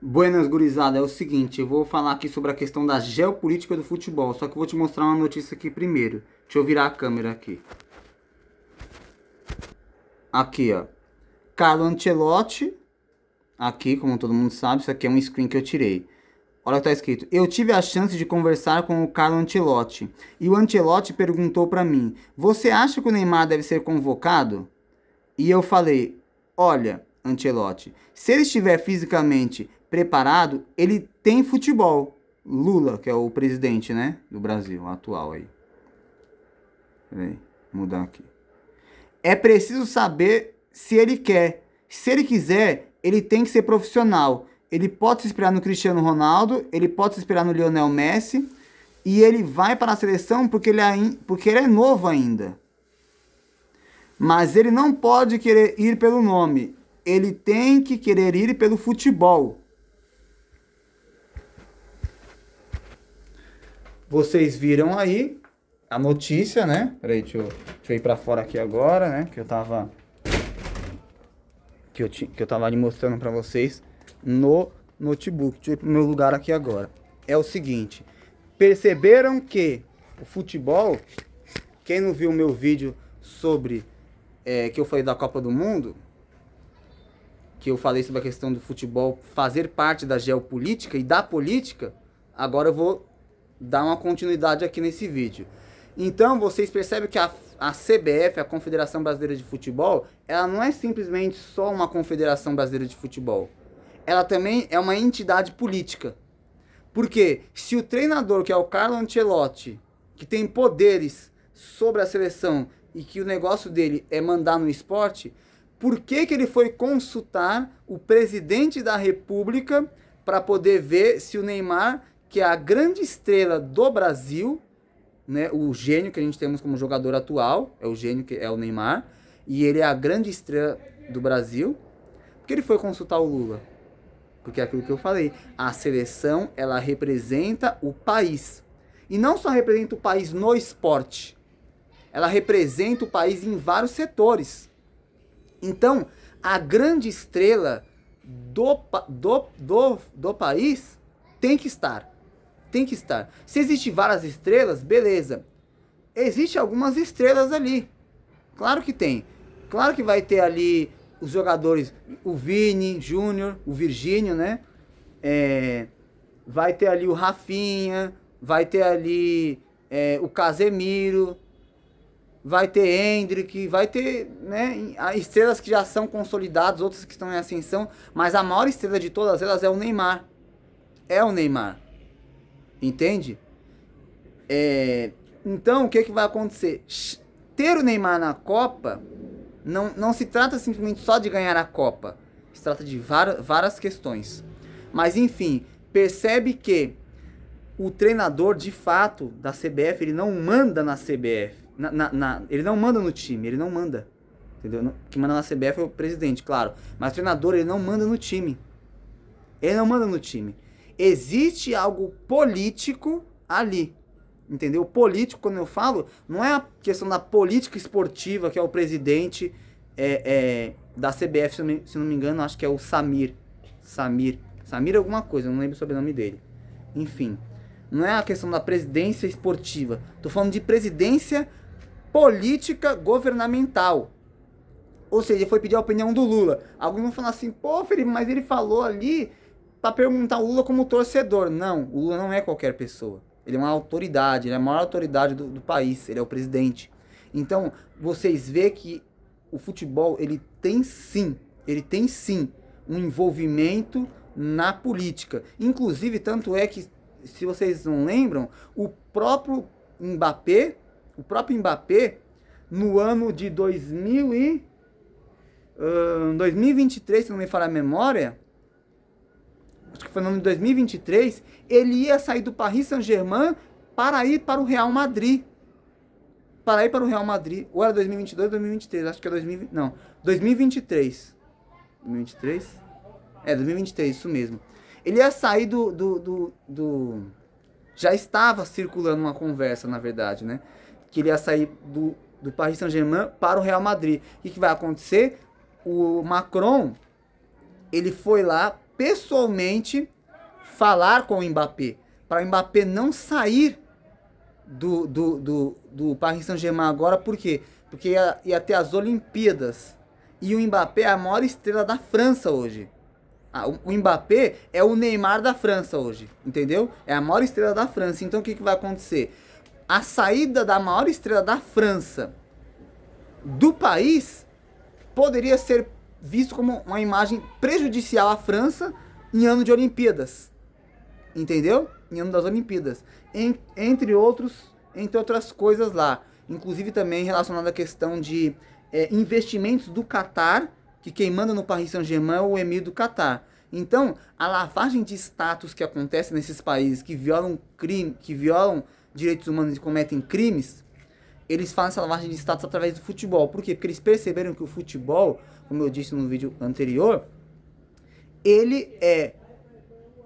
Buenas, gurizada, é o seguinte, eu vou falar aqui sobre a questão da geopolítica do futebol, só que eu vou te mostrar uma notícia aqui primeiro. Deixa eu virar a câmera aqui. Aqui, ó. Carlo Ancelotti, aqui, como todo mundo sabe, isso aqui é um screen que eu tirei. Olha o que tá escrito. Eu tive a chance de conversar com o Carlo Ancelotti, e o Ancelotti perguntou pra mim, você acha que o Neymar deve ser convocado? E eu falei, olha, Ancelotti, se ele estiver fisicamente preparado, ele tem futebol. Lula, que é o presidente, né, do Brasil, atual aí. Peraí, mudar aqui. É preciso saber se ele quer. Se ele quiser, ele tem que ser profissional. Ele pode se inspirar no Cristiano Ronaldo, ele pode se inspirar no Lionel Messi, e ele vai para a seleção porque ele é novo ainda. Mas ele não pode querer ir pelo nome. Ele tem que querer ir pelo futebol. Vocês viram aí a notícia, né? Peraí, deixa eu ir pra fora aqui agora, né? Que eu tava ali mostrando pra vocês no notebook. Deixa eu ir pro meu lugar aqui agora. É o seguinte. Perceberam que o futebol... Quem não viu o meu vídeo sobre... que eu falei da Copa do Mundo... Que eu falei sobre a questão do futebol fazer parte da geopolítica e da política... Agora eu vou dar uma continuidade aqui nesse vídeo. Então, vocês percebem que a CBF, a Confederação Brasileira de Futebol, ela não é simplesmente só uma Confederação Brasileira de Futebol. Ela também é uma entidade política. Porque se o treinador, que é o Carlo Ancelotti, que tem poderes sobre a seleção e que o negócio dele é mandar no esporte, por que ele foi consultar o presidente da República para poder ver se o Neymar, que é a grande estrela do Brasil, né, o gênio que a gente temos como jogador atual, é o gênio que é o Neymar, e ele é a grande estrela do Brasil, por que ele foi consultar o Lula? Porque é aquilo que eu falei, a seleção, ela representa o país. E não só representa o país no esporte, ela representa o país em vários setores. Então, a grande estrela do país tem que estar. Tem que estar. Se existem várias estrelas, beleza. Existem algumas estrelas ali. Claro que tem. Claro que vai ter ali os jogadores, o Vini Júnior, o Virgínio, né? Vai ter ali o Rafinha, vai ter ali o Casemiro, vai ter Endrick, vai ter, né, estrelas que já são consolidadas, outras que estão em ascensão, mas a maior estrela de todas elas é o Neymar. É o Neymar. Entende? Então, o que vai acontecer? Ter o Neymar na Copa não se trata simplesmente só de ganhar a Copa. Se trata de várias questões. Mas, enfim, percebe que o treinador, de fato, da CBF, ele não manda na CBF. Ele não manda no time, ele não manda. Entendeu? Quem manda na CBF é o presidente, claro. Mas o treinador, ele não manda no time. Ele não manda no time. Existe algo político ali, entendeu? Político, quando eu falo, não é a questão da política esportiva, que é o presidente da CBF, se não me engano, acho que é o Samir alguma coisa, não lembro o sobrenome dele. Enfim, não é a questão da presidência esportiva, tô falando de presidência política governamental. Ou seja, ele foi pedir a opinião do Lula. Alguns vão falar assim, pô, Felipe, mas ele falou ali para perguntar o Lula como torcedor. Não, o Lula não é qualquer pessoa. Ele é uma autoridade, ele é a maior autoridade do país, ele é o presidente. Então, vocês vê que o futebol, ele tem sim um envolvimento na política. Inclusive, tanto é que, se vocês não lembram, o próprio Mbappé, no ano de 2023, se não me falha a memória, acho que foi no ano de 2023, ele ia sair do Paris Saint-Germain para ir para o Real Madrid. Ou era 2022 ou 2023, acho que é 2020, não, 2023. 2023? 2023, isso mesmo. Ele ia sair já estava circulando uma conversa, na verdade, né? Que ele ia sair do Paris Saint-Germain para o Real Madrid. O que vai acontecer? O Macron, ele foi lá pessoalmente falar com o Mbappé, para o Mbappé não sair do Paris Saint-Germain agora. Por quê? Porque ia ter as Olimpíadas, e o Mbappé é a maior estrela da França hoje. O Mbappé é o Neymar da França hoje, entendeu? É a maior estrela da França. Então o que vai acontecer? A saída da maior estrela da França do país poderia ser visto como uma imagem prejudicial à França em ano de Olimpíadas, entendeu? Em ano das Olimpíadas, entre outras coisas lá, inclusive também relacionado à questão de investimentos do Catar, que quem manda no Paris Saint-Germain é o Emir do Catar. Então, a lavagem de status que acontece nesses países que violam direitos humanos e cometem crimes, eles fazem essa lavagem de status através do futebol. Por quê? Porque eles perceberam que o futebol, como eu disse no vídeo anterior, ele é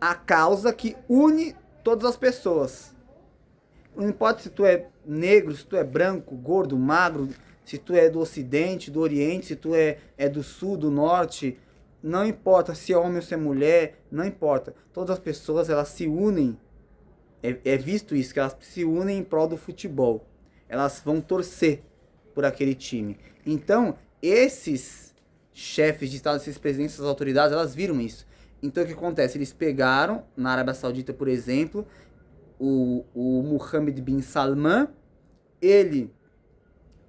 a causa que une todas as pessoas. Não importa se tu é negro, se tu é branco, gordo, magro, se tu é do Ocidente, do Oriente, se tu é do Sul, do Norte, não importa se é homem ou se é mulher, não importa. Todas as pessoas, elas se unem, é visto isso, que elas se unem em prol do futebol. Elas vão torcer por aquele time. Então, esses chefes de Estado, esses presidentes, essas autoridades, elas viram isso. Então, o que acontece? Eles pegaram, na Arábia Saudita, por exemplo, o Mohammed bin Salman, ele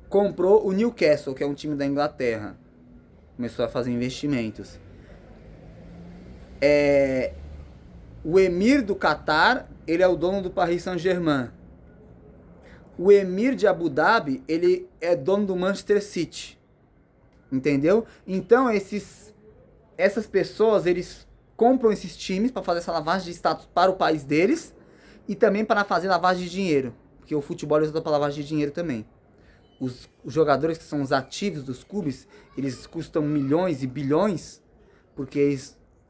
comprou o Newcastle, que é um time da Inglaterra. Começou a fazer investimentos. O Emir do Catar, ele é o dono do Paris Saint-Germain. O Emir de Abu Dhabi, ele é dono do Manchester City. Entendeu? Então, essas pessoas, eles compram esses times para fazer essa lavagem de status para o país deles e também para fazer lavagem de dinheiro. Porque o futebol é usado para lavagem de dinheiro também. Os jogadores que são os ativos dos clubes, eles custam milhões e bilhões, porque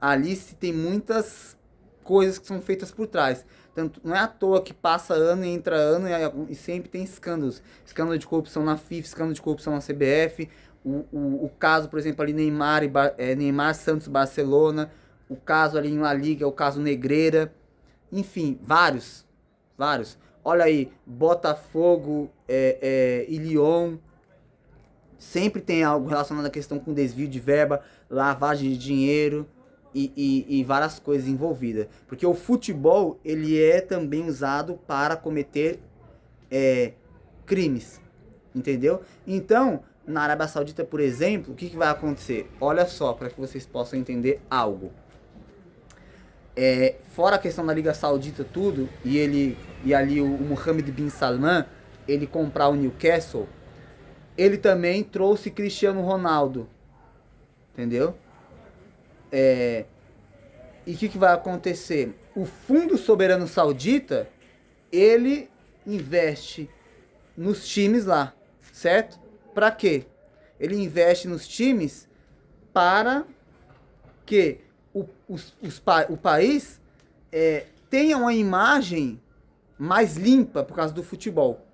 ali se tem muitas coisas que são feitas por trás. Tanto, não é à toa que passa ano e entra ano e sempre tem escândalos. Escândalo de corrupção na FIFA, escândalo de corrupção na CBF, o caso, por exemplo, ali Neymar Santos Barcelona, o caso ali em La Liga, o caso Negreira, enfim, vários. Olha aí, Botafogo e Lyon, sempre tem algo relacionado à questão com desvio de verba, lavagem de dinheiro e várias coisas envolvidas. Porque o futebol, ele é também usado para cometer crimes, entendeu? Então, na Arábia Saudita, por exemplo, o que vai acontecer? Olha só, para que vocês possam entender algo. Fora a questão da Liga Saudita, tudo, e ali o Mohammed bin Salman, ele comprar o Newcastle, ele também trouxe Cristiano Ronaldo, entendeu? E o que vai acontecer? O Fundo Soberano Saudita, ele investe nos times lá, certo? Para quê? Ele investe nos times para que o país tenha uma imagem mais limpa por causa do futebol.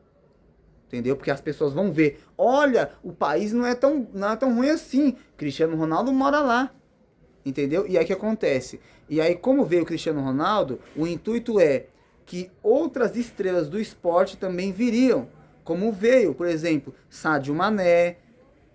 Entendeu? Porque as pessoas vão ver, olha, o país não é tão ruim assim. Cristiano Ronaldo mora lá. Entendeu? E aí o que acontece? E aí, como veio o Cristiano Ronaldo, o intuito é que outras estrelas do esporte também viriam. Como veio, por exemplo, Sadio Mané,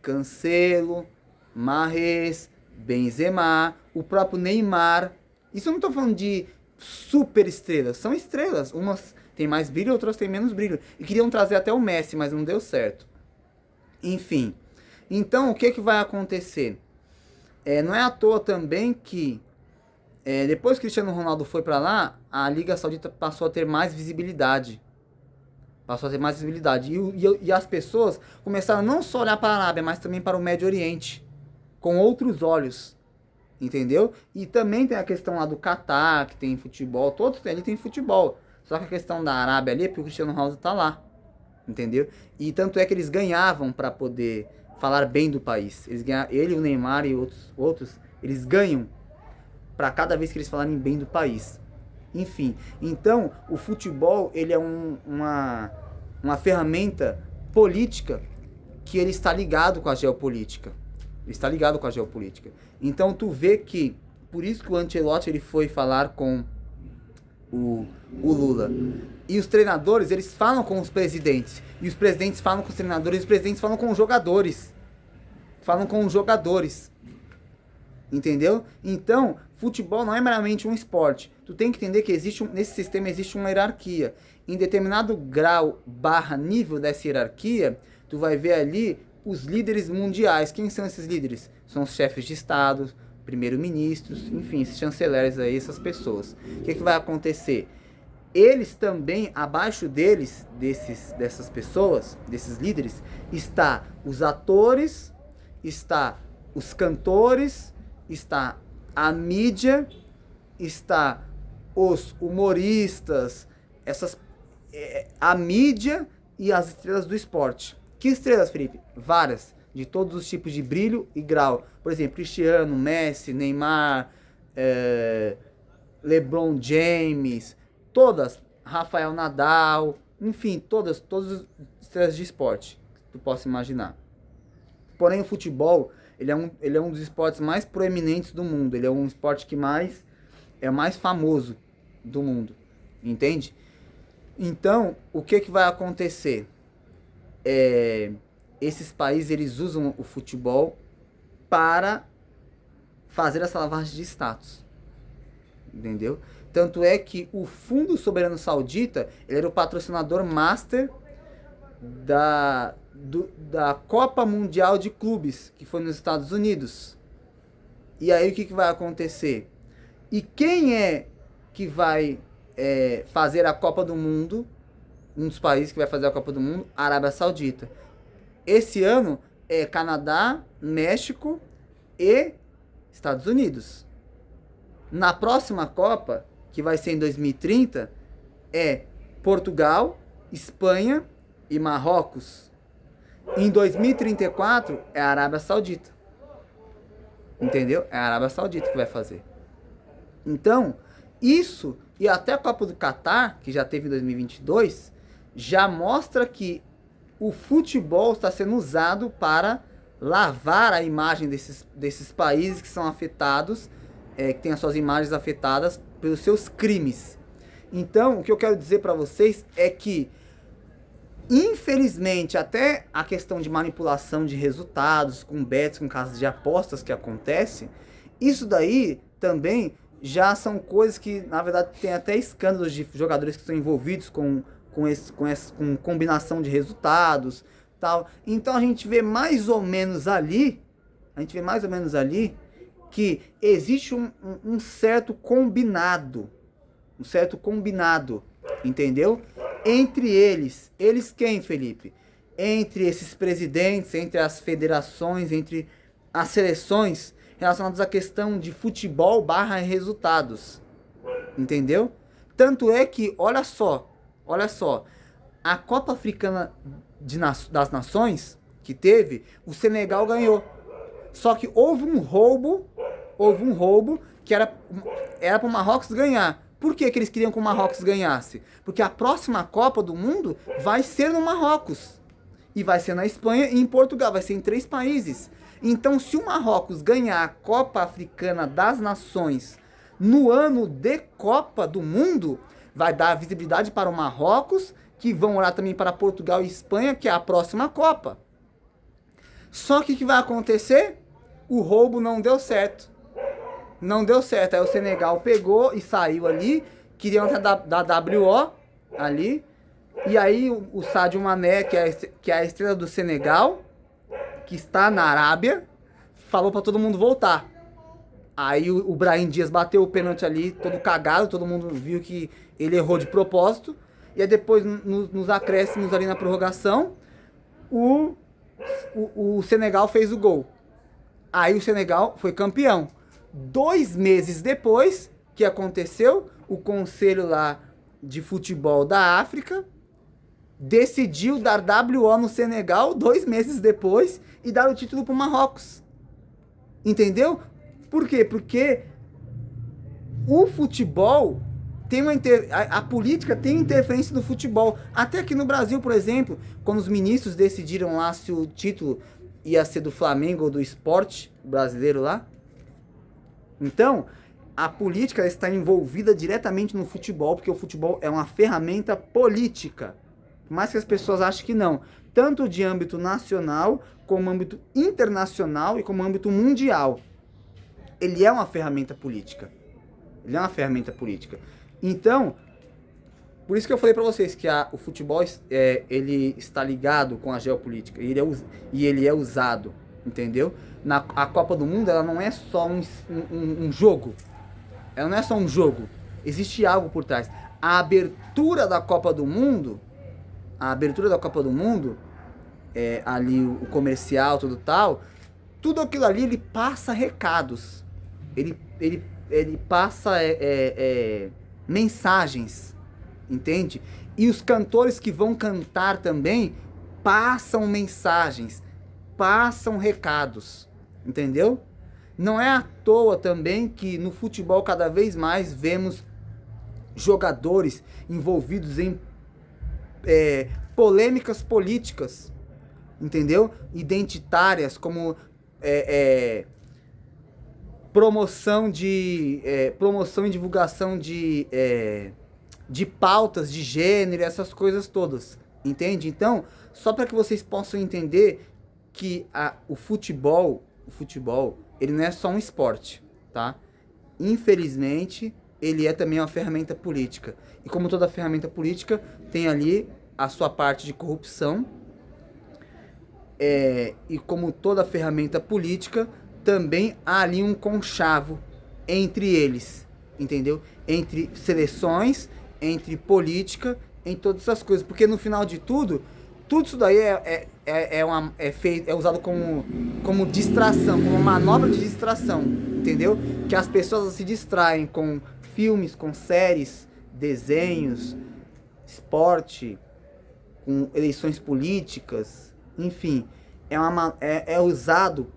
Cancelo, Mahrez, Benzema, o próprio Neymar. Isso eu não estou falando de super estrelas, são estrelas. Umas têm mais brilho, outras têm menos brilho. E queriam trazer até o Messi, mas não deu certo. Enfim. Então, o que vai acontecer? Não é à toa também que depois que o Cristiano Ronaldo foi para lá, a Liga Saudita passou a ter mais visibilidade. E as pessoas começaram não só a olhar para a Arábia, mas também para o Médio Oriente, com outros olhos. Entendeu? E também tem a questão lá do Catar, que tem futebol, todos ali tem futebol. Só que a questão da Arábia ali é porque o Cristiano Ronaldo tá lá. Entendeu? E tanto é que eles ganhavam para poder falar bem do país. Ele, o Neymar e outros, eles ganham para cada vez que eles falarem bem do país. Enfim, então o futebol, ele é uma ferramenta política que ele está ligado com a geopolítica. Então tu vê que por isso que o Ancelotti ele foi falar com o Lula. E os treinadores, eles falam com os presidentes. E os presidentes falam com os treinadores. E os presidentes falam com os jogadores. Falam com os jogadores. Entendeu? Então, futebol não é meramente um esporte. Tu tem que entender que nesse sistema existe uma hierarquia. Em determinado grau / nível dessa hierarquia, tu vai ver ali os líderes mundiais. Quem são esses líderes? São os chefes de estado, primeiro-ministros, enfim, esses chanceleres aí, essas pessoas. O que vai acontecer? Eles também, abaixo deles, dessas pessoas, desses líderes, está os atores, está os cantores, está a mídia, está os humoristas, a mídia e as estrelas do esporte. Que estrelas, Felipe? Várias, de todos os tipos de brilho e grau. Por exemplo, Cristiano, Messi, Neymar, LeBron James, todas, Rafael Nadal, enfim, todas as estrelas de esporte que tu possa imaginar. Porém, o futebol, ele é um dos esportes mais proeminentes do mundo. Ele é um esporte que é o mais famoso do mundo. Entende? Então, o que vai acontecer? Esses países, eles usam o futebol para fazer essa lavagem de status. Entendeu? Tanto é que o Fundo Soberano Saudita, ele era o patrocinador master da Copa Mundial de Clubes, que foi nos Estados Unidos. E aí o que vai acontecer? E quem é que vai fazer a Copa do Mundo? Um dos países que vai fazer a Copa do Mundo, a Arábia Saudita. Esse ano é Canadá, México e Estados Unidos. Na próxima Copa, que vai ser em 2030, é Portugal, Espanha e Marrocos. Em 2034 é a Arábia Saudita. Entendeu? É a Arábia Saudita que vai fazer. Então, isso e até a Copa do Catar, que já teve em 2022, já mostra que o futebol está sendo usado para lavar a imagem desses países que são afetados, que têm as suas imagens afetadas pelos seus crimes. Então, o que eu quero dizer para vocês é que, infelizmente, até a questão de manipulação de resultados, com bets, com casas de apostas que acontece, isso daí também já são coisas que, na verdade, tem até escândalos de jogadores que estão envolvidos com combinação de resultados, tal. Então a gente vê mais ou menos ali, que existe um certo combinado, entendeu? Entre eles quem, Felipe? Entre esses presidentes, entre as federações, entre as seleções relacionadas à questão de futebol / resultados, entendeu? Tanto é que, olha só, a Copa Africana das Nações que teve, o Senegal ganhou. Só que houve um roubo que era para o Marrocos ganhar. Por que eles queriam que o Marrocos ganhasse? Porque a próxima Copa do Mundo vai ser no Marrocos. E vai ser na Espanha e em Portugal, vai ser em 3 países. Então, se o Marrocos ganhar a Copa Africana das Nações no ano de Copa do Mundo, vai dar visibilidade para o Marrocos, que vão olhar também para Portugal e Espanha, que é a próxima Copa. Só que o que vai acontecer? O roubo não deu certo. Aí o Senegal pegou e saiu ali, queriam até da WO ali. E aí o Sadio Mané, que é a estrela do Senegal, que está na Arábia, falou para todo mundo voltar. Aí o Brahim Dias bateu o pênalti ali, todo cagado, todo mundo viu que ele errou de propósito. E aí depois, nos acréscimos ali na prorrogação, o Senegal fez o gol. Aí o Senegal foi campeão. 2 meses depois, o que aconteceu? O Conselho lá de Futebol da África decidiu dar WO no Senegal 2 meses depois e dar o título para o Marrocos. Entendeu? Por quê? Porque o futebol tem a política tem interferência do futebol. Até aqui no Brasil, por exemplo, quando os ministros decidiram lá se o título ia ser do Flamengo ou do Sport brasileiro lá. Então, a política está envolvida diretamente no futebol, porque o futebol é uma ferramenta política. Por mais que as pessoas achem que não. Tanto de âmbito nacional, como âmbito internacional e como âmbito mundial. Ele é uma ferramenta política. Ele é uma ferramenta política. Então, por isso que eu falei para vocês que o futebol ele está ligado com a geopolítica. E ele é usado, entendeu? A Copa do Mundo, ela não é só um jogo. Ela não é só um jogo. Existe algo por trás. A abertura da Copa do Mundo, ali o comercial, tudo tal, tudo aquilo ali, ele passa recados. Ele passa mensagens, entende? E os cantores que vão cantar também passam mensagens, passam recados, entendeu? Não é à toa também que no futebol cada vez mais vemos jogadores envolvidos em polêmicas políticas, entendeu? Identitárias, como promoção e divulgação de pautas de gênero, essas coisas todas, entende? Então, só para que vocês possam entender que o futebol, ele não é só um esporte, tá? Infelizmente, ele é também uma ferramenta política. E como toda ferramenta política, tem ali a sua parte de corrupção. E como toda ferramenta política, também há ali um conchavo entre eles, entendeu? Entre seleções, entre política, em todas essas coisas. Porque no final de tudo isso daí é usado como distração, como manobra de distração, entendeu? Que as pessoas se distraem com filmes, com séries, desenhos, esporte, com eleições políticas, enfim, é usado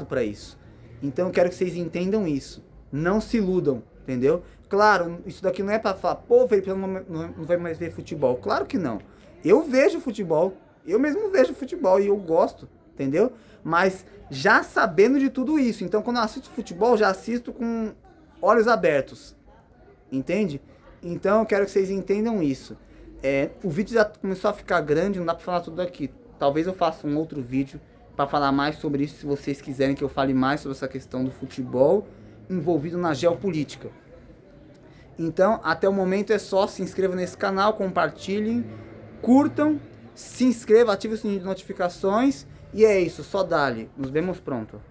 para isso. Então eu quero que vocês entendam isso. Não se iludam, entendeu? Claro, isso daqui não é para falar, pô, Felipe, não vai mais ver futebol. Claro que não. Eu vejo futebol, eu mesmo vejo futebol e eu gosto, entendeu? Mas já sabendo de tudo isso. Então quando eu assisto futebol, já assisto com olhos abertos, entende? Então eu quero que vocês entendam isso. O vídeo já começou a ficar grande, não dá pra falar tudo aqui. Talvez eu faça um outro vídeo para falar mais sobre isso, se vocês quiserem que eu fale mais sobre essa questão do futebol envolvido na geopolítica. Então, até o momento é só, se inscrevam nesse canal, compartilhem, curtam, se inscrevam, ativem o sininho de notificações e é isso, só dale. Nos vemos pronto.